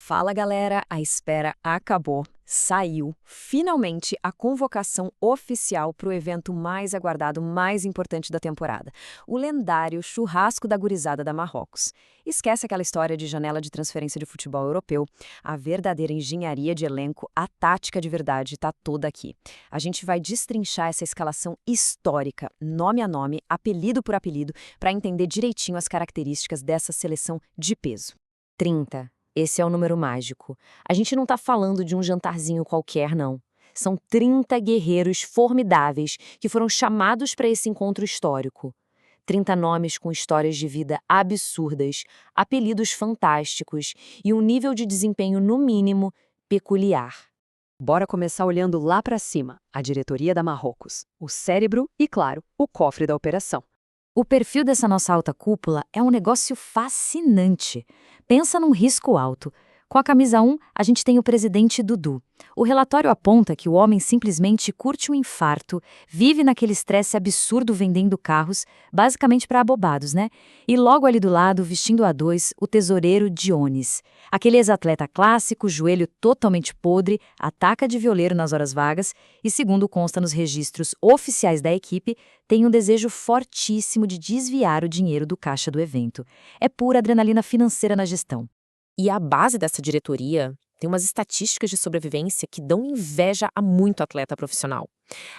Fala galera, a espera acabou. Saiu, finalmente, a convocação oficial para o evento mais aguardado, mais importante da temporada. O lendário Churrasco da Gurizada da Marrocos. Esquece aquela história de janela de transferência de futebol europeu. A verdadeira engenharia de elenco, a tática de verdade, está toda aqui. A gente vai destrinchar essa escalação histórica, nome a nome, apelido por apelido, para entender direitinho as características dessa seleção de peso. 30. Esse é o número mágico. A gente não está falando de um jantarzinho qualquer, não. São 30 guerreiros formidáveis que foram chamados para esse encontro histórico. 30 nomes com histórias de vida absurdas, apelidos fantásticos e um nível de desempenho, no mínimo, peculiar. Bora começar olhando lá para cima, a diretoria da Marrocos, o cérebro e, claro, o cofre da operação. O perfil dessa nossa alta cúpula é um negócio fascinante. Pensa num risco alto. Com a camisa 1, a gente tem o presidente Dudu. O relatório aponta que o homem simplesmente curte um infarto, vive naquele estresse absurdo vendendo carros, basicamente para abobados, né? E logo ali do lado, vestindo a 2, o tesoureiro Dionis. Aquele ex-atleta clássico, joelho totalmente podre, ataca de violeiro nas horas vagas e, segundo consta nos registros oficiais da equipe, tem um desejo fortíssimo de desviar o dinheiro do caixa do evento. É pura adrenalina financeira na gestão. E a base dessa diretoria tem umas estatísticas de sobrevivência que dão inveja a muito atleta profissional.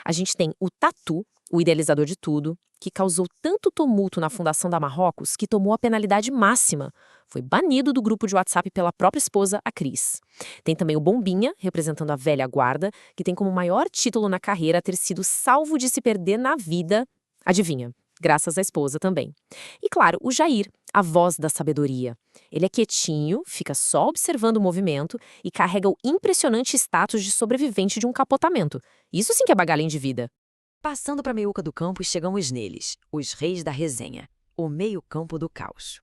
A gente tem o Tatu, o idealizador de tudo, que causou tanto tumulto na fundação da Marrocos que tomou a penalidade máxima. Foi banido do grupo de WhatsApp pela própria esposa, a Cris. Tem também o Bombinha, representando a velha guarda, que tem como maior título na carreira ter sido salvo de se perder na vida. Adivinha? Graças à esposa também. E claro, o Jair, a voz da sabedoria. Ele é quietinho, fica só observando o movimento e carrega o impressionante status de sobrevivente de um capotamento. Isso sim que é bagalém de vida. Passando para a meiuca do campo, chegamos neles, os reis da resenha, o meio-campo do caos.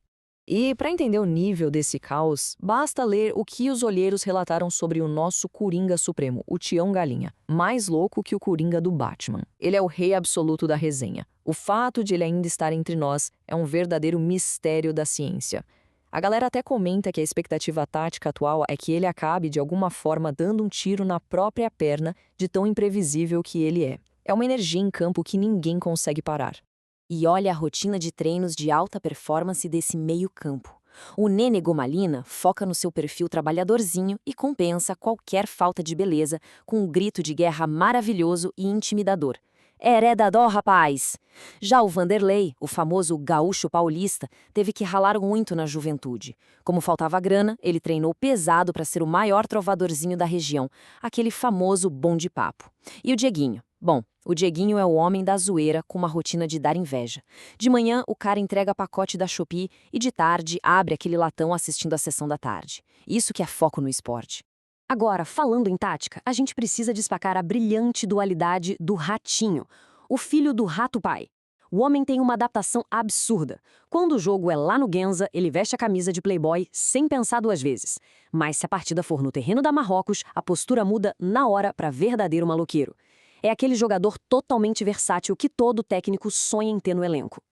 E, para entender o nível desse caos, basta ler o que os olheiros relataram sobre o nosso Coringa Supremo, o Tião Galinha, mais louco que o Coringa do Batman. Ele é o rei absoluto da resenha. O fato de ele ainda estar entre nós é um verdadeiro mistério da ciência. A galera até comenta que a expectativa tática atual é que ele acabe, de alguma forma, dando um tiro na própria perna de tão imprevisível que ele é. É uma energia em campo que ninguém consegue parar. E olha a rotina de treinos de alta performance desse meio-campo. O Nene Gomalina foca no seu perfil trabalhadorzinho e compensa qualquer falta de beleza com um grito de guerra maravilhoso e intimidador. Hereda dó, rapaz! Já o Vanderlei, o famoso gaúcho paulista, teve que ralar muito na juventude. Como faltava grana, ele treinou pesado para ser o maior trovadorzinho da região, aquele famoso bom de papo. E o Dieguinho? Bom, o Dieguinho é o homem da zoeira com uma rotina de dar inveja. De manhã, o cara entrega pacote da Shopee e de tarde abre aquele latão assistindo a sessão da tarde. Isso que é foco no esporte. Agora, falando em tática, a gente precisa destacar a brilhante dualidade do Ratinho, o filho do Rato-pai. O homem tem uma adaptação absurda. Quando o jogo é lá no Genza, ele veste a camisa de playboy sem pensar duas vezes. Mas se a partida for no terreno da Marrocos, a postura muda na hora para verdadeiro maloqueiro. É aquele jogador totalmente versátil que todo técnico sonha em ter no elenco.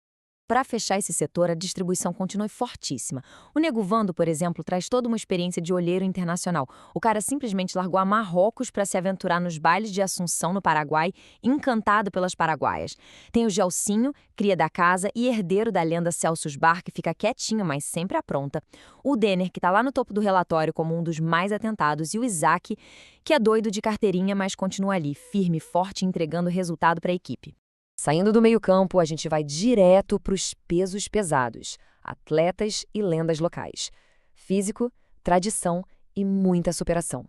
Para fechar esse setor, a distribuição continua fortíssima. O Nego Vando, por exemplo, traz toda uma experiência de olheiro internacional. O cara simplesmente largou a Marrocos para se aventurar nos bailes de Assunção, no Paraguai, encantado pelas paraguaias. Tem o Gelsinho, cria da casa e herdeiro da lenda Celso Bar, que fica quietinho, mas sempre à pronta. O Denner, que está lá no topo do relatório como um dos mais atentados. E o Isaac, que é doido de carteirinha, mas continua ali, firme e forte, entregando resultado para a equipe. Saindo do meio-campo, a gente vai direto para os pesos pesados, atletas e lendas locais. Físico, tradição e muita superação.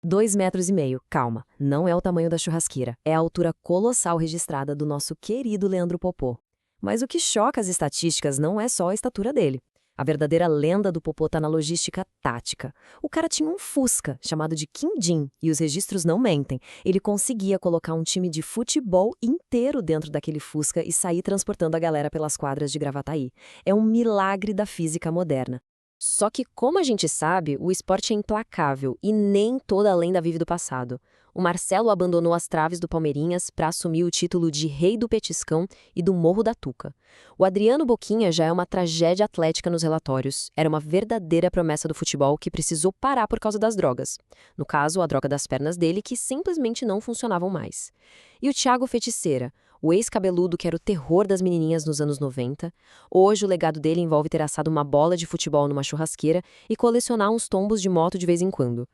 2,5 metros, calma, não é o tamanho da churrasqueira, é a altura colossal registrada do nosso querido Leandro Popó. Mas o que choca as estatísticas não é só a estatura dele. A verdadeira lenda do Popó está na logística tática. O cara tinha um Fusca, chamado de Quindim, e os registros não mentem. Ele conseguia colocar um time de futebol inteiro dentro daquele Fusca e sair transportando a galera pelas quadras de Gravataí. É um milagre da física moderna. Só que, como a gente sabe, o esporte é implacável e nem toda lenda vive do passado. O Marcelo abandonou as traves do Palmeirinhas para assumir o título de Rei do Petiscão e do Morro da Tuca. O Adriano Boquinha já é uma tragédia atlética nos relatórios. Era uma verdadeira promessa do futebol que precisou parar por causa das drogas. No caso, a droga das pernas dele, que simplesmente não funcionavam mais. E o Thiago Feiticeira, o ex-cabeludo que era o terror das menininhas nos anos 90, hoje o legado dele envolve ter assado uma bola de futebol numa churrasqueira e colecionar uns tombos de moto de vez em quando.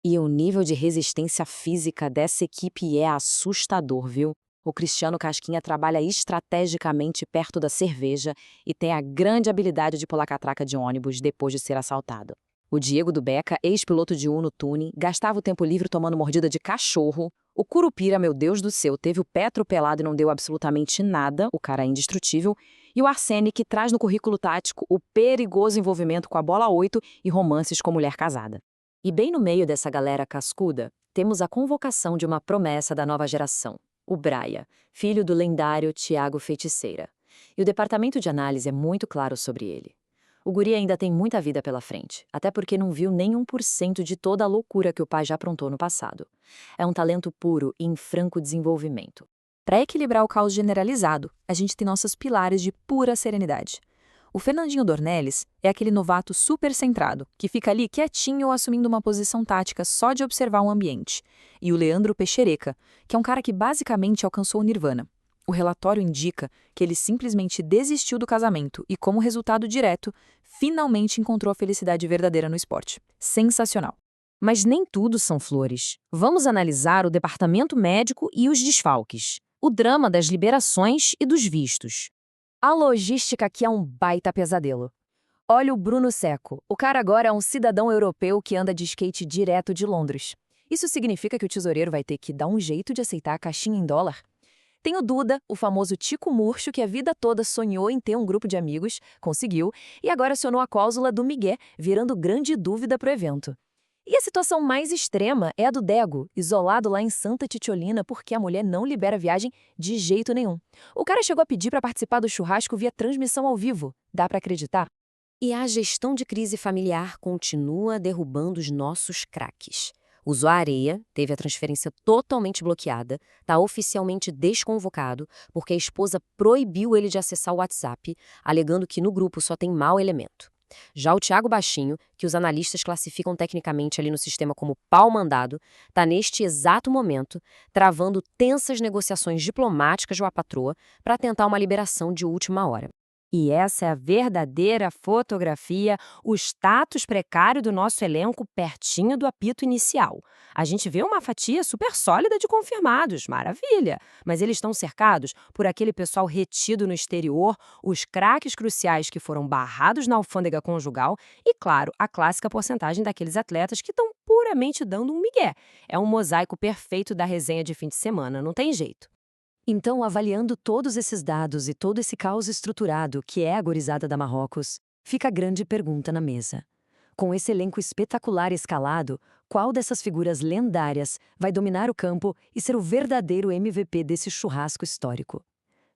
E o nível de resistência física dessa equipe é assustador, viu? O Cristiano Casquinha trabalha estrategicamente perto da cerveja e tem a grande habilidade de pular catraca de ônibus depois de ser assaltado. O Diego do Beca, ex-piloto de Uno Tuning, gastava o tempo livre tomando mordida de cachorro. O Curupira, meu Deus do céu, teve o pé atropelado e não deu absolutamente nada, o cara é indestrutível. E o Arsene, que traz no currículo tático o perigoso envolvimento com a bola 8 e romances com mulher casada. E bem no meio dessa galera cascuda, temos a convocação de uma promessa da nova geração, o Braia, filho do lendário Thiago Feiticeira. E o departamento de análise é muito claro sobre ele. O guri ainda tem muita vida pela frente, até porque não viu nem 1% de toda a loucura que o pai já aprontou no passado. É um talento puro e em franco desenvolvimento. Para equilibrar o caos generalizado, a gente tem nossos pilares de pura serenidade. O Fernandinho Dornelles é aquele novato super centrado, que fica ali quietinho assumindo uma posição tática só de observar o ambiente. E o Leandro Peixereca, que é um cara que basicamente alcançou o nirvana. O relatório indica que ele simplesmente desistiu do casamento e, como resultado direto, finalmente encontrou a felicidade verdadeira no esporte. Sensacional. Mas nem tudo são flores. Vamos analisar o departamento médico e os desfalques. O drama das liberações e dos vistos. A logística aqui é um baita pesadelo. Olha o Bruno Seco. O cara agora é um cidadão europeu que anda de skate direto de Londres. Isso significa que o tesoureiro vai ter que dar um jeito de aceitar a caixinha em dólar? Tem o Duda, o famoso Tico Murcho, que a vida toda sonhou em ter um grupo de amigos, conseguiu, e agora acionou a cláusula do migué, virando grande dúvida para o evento. E a situação mais extrema é a do Dego, isolado lá em Santa Titiolina porque a mulher não libera viagem de jeito nenhum. O cara chegou a pedir para participar do churrasco via transmissão ao vivo. Dá para acreditar? E a gestão de crise familiar continua derrubando os nossos craques. O Zó Areia teve a transferência totalmente bloqueada, está oficialmente desconvocado porque a esposa proibiu ele de acessar o WhatsApp, alegando que no grupo só tem mau elemento. Já o Thiago Baixinho, que os analistas classificam tecnicamente ali no sistema como pau mandado, está neste exato momento travando tensas negociações diplomáticas com a patroa para tentar uma liberação de última hora. E essa é a verdadeira fotografia, o status precário do nosso elenco pertinho do apito inicial. A gente vê uma fatia super sólida de confirmados, maravilha. Mas eles estão cercados por aquele pessoal retido no exterior, os craques cruciais que foram barrados na alfândega conjugal e, claro, a clássica porcentagem daqueles atletas que estão puramente dando um migué. É um mosaico perfeito da resenha de fim de semana, não tem jeito. Então, avaliando todos esses dados e todo esse caos estruturado que é a gorizada da Marrocos, fica a grande pergunta na mesa. Com esse elenco espetacular escalado, qual dessas figuras lendárias vai dominar o campo e ser o verdadeiro MVP desse churrasco histórico?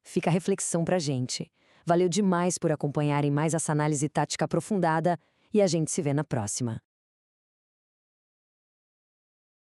Fica a reflexão pra gente. Valeu demais por acompanharem mais essa análise tática aprofundada e a gente se vê na próxima.